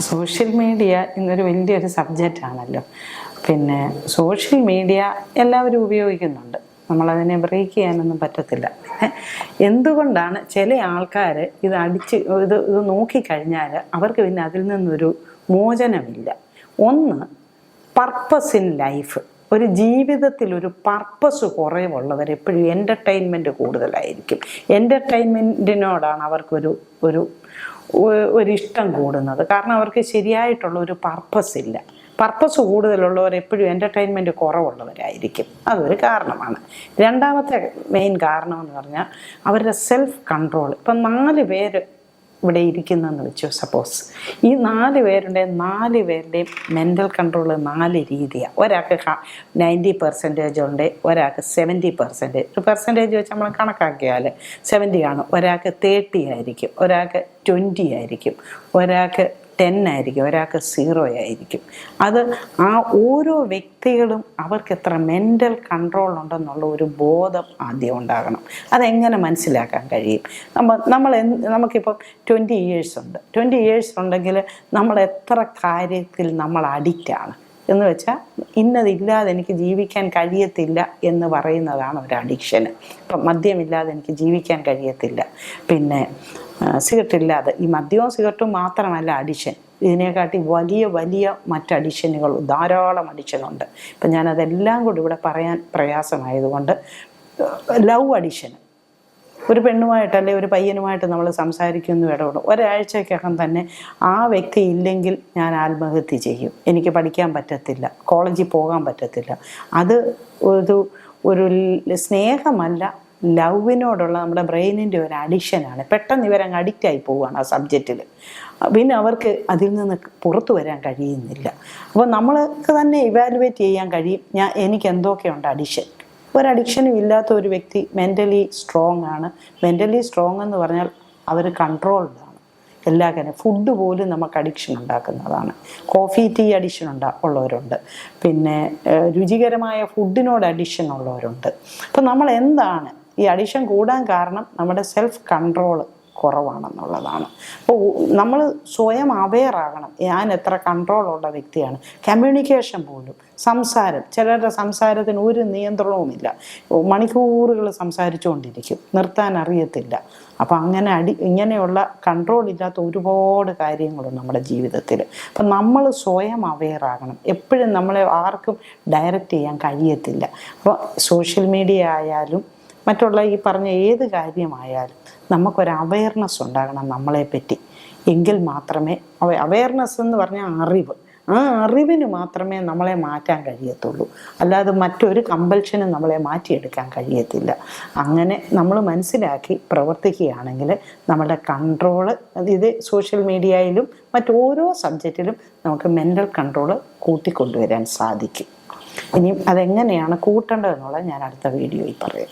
Social media ഇന്നൊരു വലിയൊരു subject ആണല്ലോ. പിന്നെ സോഷ്യൽ മീഡിയ എല്ലാവരും ഉപയോഗിക്കുന്നുണ്ട്, നമ്മളതിനെ ബ്രേക്ക് ചെയ്യാനൊന്നും പറ്റത്തില്ല. എന്തുകൊണ്ടാണ് ചില ആൾക്കാർ ഇത് നോക്കിക്കഴിഞ്ഞാൽ അവർക്ക് പിന്നെ അതിൽ നിന്നൊരു മോചനമില്ല? ഒന്ന്, പർപ്പസ് ഇൻ ലൈഫ്. ഒരു ജീവിതത്തിൽ ഒരു പർപ്പസ് കുറവുള്ളവർ എപ്പോഴും എൻ്റർടൈൻമെൻറ്റ് കൂടുതലായിരിക്കും. എൻ്റർടൈൻമെൻറ്റിനോടാണ് അവർക്കൊരു ഒരു ഒരിഷ്ടം കൂടുന്നത്. കാരണം അവർക്ക് ശരിയായിട്ടുള്ള ഒരു പർപ്പസ് ഇല്ല. പർപ്പസ് കൂടുതലുള്ളവർ എപ്പോഴും എൻ്റർടൈൻമെൻറ്റ് കുറവുള്ളവരായിരിക്കും. അതൊരു കാരണമാണ്. രണ്ടാമത്തെ മെയിൻ കാരണം എന്ന് പറഞ്ഞാൽ അവരുടെ സെൽഫ് കൺട്രോൾ. ഇപ്പം 4 പേര് ഇവിടെ ഇരിക്കുന്നതെന്ന് വെച്ചു സപ്പോസ്. ഈ 4 പേരുടെയും മെൻ്റൽ കൺട്രോൾ 4 രീതിയാണ്. ഒരാൾക്ക് 90% ഉണ്ട്, ഒരാൾക്ക് 70%. ഒരു പെർസെൻറ്റേജ് വെച്ച് നമ്മൾ കണക്കാക്കിയാൽ 70 ആണ്. ഒരാൾക്ക് 30 ആയിരിക്കും, ഒരാൾക്ക് 20 ആയിരിക്കും, ഒരാൾക്ക് 10 ആയിരിക്കും, ഒരാൾക്ക് 0 ആയിരിക്കും. അത് ആ ഓരോ വ്യക്തികളും അവർക്ക് എത്ര മെൻ്റൽ കൺട്രോൾ ഉണ്ടെന്നുള്ള ഒരു ബോധം ആദ്യം ഉണ്ടാകണം. അതെങ്ങനെ മനസ്സിലാക്കാൻ കഴിയും? നമുക്കിപ്പം 20 ഇയേഴ്സ് ഉണ്ട്. 20 ഇയേഴ്സ് ഉണ്ടെങ്കിൽ നമ്മൾ എത്ര കാര്യത്തിൽ നമ്മൾ അഡിക്റ്റാണ് എന്ന് വെച്ചാൽ, ഇന്നതില്ലാതെ എനിക്ക് ജീവിക്കാൻ കഴിയത്തില്ല എന്ന് പറയുന്നതാണ് ഒരു അഡിക്ഷന്. ഇപ്പം മദ്യമില്ലാതെ എനിക്ക് ജീവിക്കാൻ കഴിയത്തില്ല, പിന്നെ സിഗരറ്റില്ലാതെ. ഈ മദ്യവും സിഗരറ്റും മാത്രമല്ല അഡിക്ഷൻ, ഇതിനെക്കാട്ടി വലിയ വലിയ മറ്റ് അഡിക്ഷനുകൾ, ധാരാളം അഡിക്ഷനുണ്ട്. ഇപ്പം ഞാനതെല്ലാം കൂടി ഇവിടെ പറയാൻ പ്രയാസമായതുകൊണ്ട്, ലവ് അഡിക്ഷന്. ഒരു പെണ്ണുമായിട്ട് അല്ലെങ്കിൽ ഒരു പയ്യനുമായിട്ട് നമ്മൾ സംസാരിക്കുന്നു, ഇടപെടും, ഒരാഴ്ചക്കകം തന്നെ ആ വ്യക്തി ഇല്ലെങ്കിൽ ഞാൻ ആത്മഹത്യ ചെയ്യും, എനിക്ക് പഠിക്കാൻ പറ്റത്തില്ല, കോളേജിൽ പോകാൻ പറ്റത്തില്ല. അത് ഒരു സ്നേഹമല്ല, ലവിനോടുള്ള നമ്മുടെ ബ്രെയിനിൻ്റെ ഒരു അഡിക്ഷനാണ്. പെട്ടെന്ന് ഇവരങ്ങ് അഡിക്റ്റായി പോവുകയാണ് ആ സബ്ജക്റ്റിൽ. പിന്നെ അവർക്ക് അതിൽ നിന്ന് പുറത്തു വരാൻ കഴിയുന്നില്ല. അപ്പോൾ നമ്മൾക്ക് തന്നെ ഇവാലുവേറ്റ് ചെയ്യാൻ കഴിയും, എനിക്ക് എന്തൊക്കെയുണ്ട് അഡിക്ഷൻ. ഒരു അഡിക്ഷനും ഇല്ലാത്ത ഒരു വ്യക്തി മെൻ്റലി സ്ട്രോങ് ആണ്. മെൻ്റലി സ്ട്രോങ് എന്ന് പറഞ്ഞാൽ അവർ കൺട്രോൾഡ് ആണ്. എല്ലാ കാര്യം, ഫുഡ് പോലും നമുക്ക് അഡിക്ഷൻ ഉണ്ടാക്കുന്നതാണ്. കോഫി ടീ അഡിക്ഷൻ ഉള്ളവരുണ്ട്, പിന്നെ രുചികരമായ ഫുഡിനോട് അഡിക്ഷൻ ഉള്ളവരുണ്ട്. അപ്പം നമ്മൾ എന്താണ് ഈ അഡിക്ഷൻ കൂടാൻ കാരണം? നമ്മുടെ സെൽഫ് കൺട്രോൾ കുറവാണെന്നുള്ളതാണ്. അപ്പോൾ നമ്മൾ സ്വയം അവെയറാകണം, ഞാൻ എത്ര കൺട്രോളുള്ള വ്യക്തിയാണ്. കമ്മ്യൂണിക്കേഷൻ പോലും, സംസാരം, ചിലരുടെ സംസാരത്തിന് ഒരു നിയന്ത്രണവുമില്ല, മണിക്കൂറുകൾ സംസാരിച്ചുകൊണ്ടിരിക്കും, നിർത്താൻ അറിയത്തില്ല. അപ്പം ഇങ്ങനെയുള്ള കൺട്രോൾ ഇല്ലാത്ത ഒരുപാട് കാര്യങ്ങളുണ്ട് നമ്മുടെ ജീവിതത്തിൽ. അപ്പം നമ്മൾ സ്വയം അവെയറാകണം. എപ്പോഴും നമ്മളെ ആർക്കും ഡയറക്റ്റ് ചെയ്യാൻ കഴിയത്തില്ല. അപ്പോൾ സോഷ്യൽ മീഡിയ ആയാലും മറ്റുള്ള ഈ പറഞ്ഞ ഏത് കാര്യമായാലും നമുക്കൊരു അവയർനെസ് ഉണ്ടാകണം നമ്മളെപ്പറ്റി. എങ്കിൽ മാത്രമേ, അവയർനെസ് എന്ന് പറഞ്ഞാൽ അറിവ്, ആ അറിവിന് മാത്രമേ നമ്മളെ മാറ്റാൻ കഴിയത്തുള്ളൂ. അല്ലാതെ മറ്റൊരു കമ്പൽഷനും നമ്മളെ മാറ്റിയെടുക്കാൻ കഴിയത്തില്ല. അങ്ങനെ നമ്മൾ മനസ്സിലാക്കി പ്രവർത്തിക്കുകയാണെങ്കിൽ നമ്മുടെ കൺട്രോള്, ഇത് സോഷ്യൽ മീഡിയയിലും മറ്റോരോ സബ്ജക്റ്റിലും നമുക്ക് മെൻ്റൽ കൺട്രോള് കൂട്ടിക്കൊണ്ടുവരാൻ സാധിക്കും. ഇനിയും അതെങ്ങനെയാണ് കൂട്ടേണ്ടതെന്നുള്ളത് ഞാൻ അടുത്ത വീഡിയോയിൽ പറയാം.